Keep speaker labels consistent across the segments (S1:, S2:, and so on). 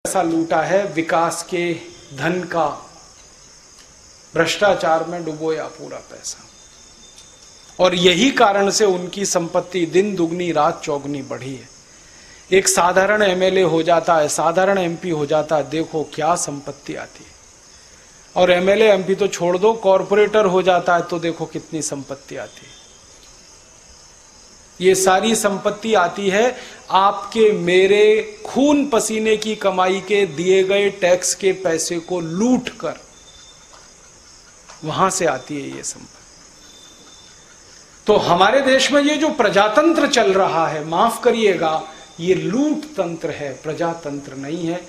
S1: पैसा लूटा है, विकास के धन का भ्रष्टाचार में डुबोया पूरा पैसा, और यही कारण से उनकी संपत्ति दिन दुगनी रात चौगनी बढ़ी है। एक साधारण एमएलए हो जाता है, साधारण एमपी हो जाता है, देखो क्या संपत्ति आती है। और एमएलए एमपी तो छोड़ दो, कॉरपोरेटर हो जाता है तो देखो कितनी संपत्ति आती है। ये सारी संपत्ति आती है आपके मेरे खून पसीने की कमाई के दिए गए टैक्स के पैसे को लूट कर, वहां से आती है ये संपत्ति। तो हमारे देश में ये जो प्रजातंत्र चल रहा है, माफ करिएगा, ये लूट तंत्र है, प्रजातंत्र नहीं है।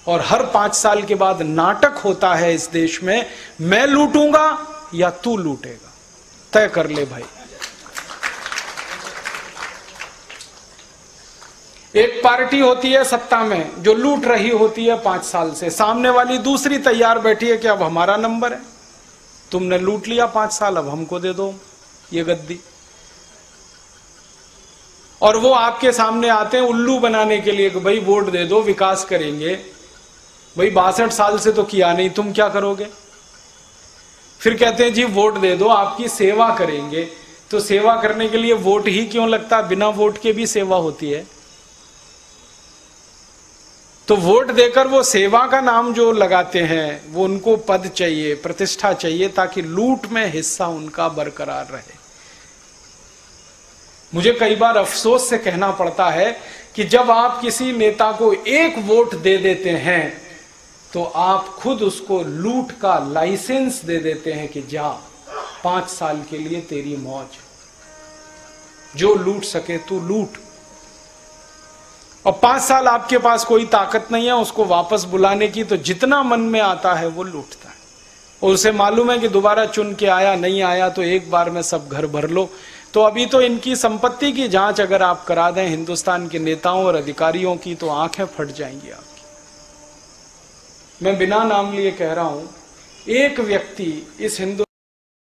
S1: और हर 5 साल के बाद नाटक होता है इस देश में, मैं लूटूंगा या तू लूटेगा, तय कर ले भाई। एक पार्टी होती है सत्ता में जो लूट रही होती है 5 साल से, सामने वाली दूसरी तैयार बैठी है कि अब हमारा नंबर है, तुमने लूट लिया 5 साल, अब हमको दे दो ये गद्दी। और वो आपके सामने आते हैं उल्लू बनाने के लिए कि भाई वोट दे दो, विकास करेंगे। भाई 62 साल से तो किया नहीं, तुम क्या करोगे? फिर कहते हैं जी वोट दे दो, आपकी सेवा करेंगे। तो सेवा करने के लिए वोट ही क्यों लगता? बिना वोट के भी सेवा होती है। तो वोट देकर वो सेवा का नाम जो लगाते हैं, वो उनको पद चाहिए, प्रतिष्ठा चाहिए, ताकि लूट में हिस्सा उनका बरकरार रहे। मुझे कई बार अफसोस से कहना पड़ता है कि जब आप किसी नेता को एक वोट दे देते हैं तो आप खुद उसको लूट का लाइसेंस दे देते हैं कि जा 5 साल के लिए तेरी मौज, जो लूट सके तू लूट। और 5 साल आपके पास कोई ताकत नहीं है उसको वापस बुलाने की, तो जितना मन में आता है वो लूटता है। और उसे मालूम है कि दोबारा चुन के आया नहीं आया तो एक बार में सब घर भर लो। तो अभी तो इनकी संपत्ति की जांच अगर आप करा दें हिंदुस्तान के नेताओं और अधिकारियों की, तो आंखें फट जाएंगी आपकी। मैं बिना नाम लिए कह रहा हूं, एक व्यक्ति इस हिंदू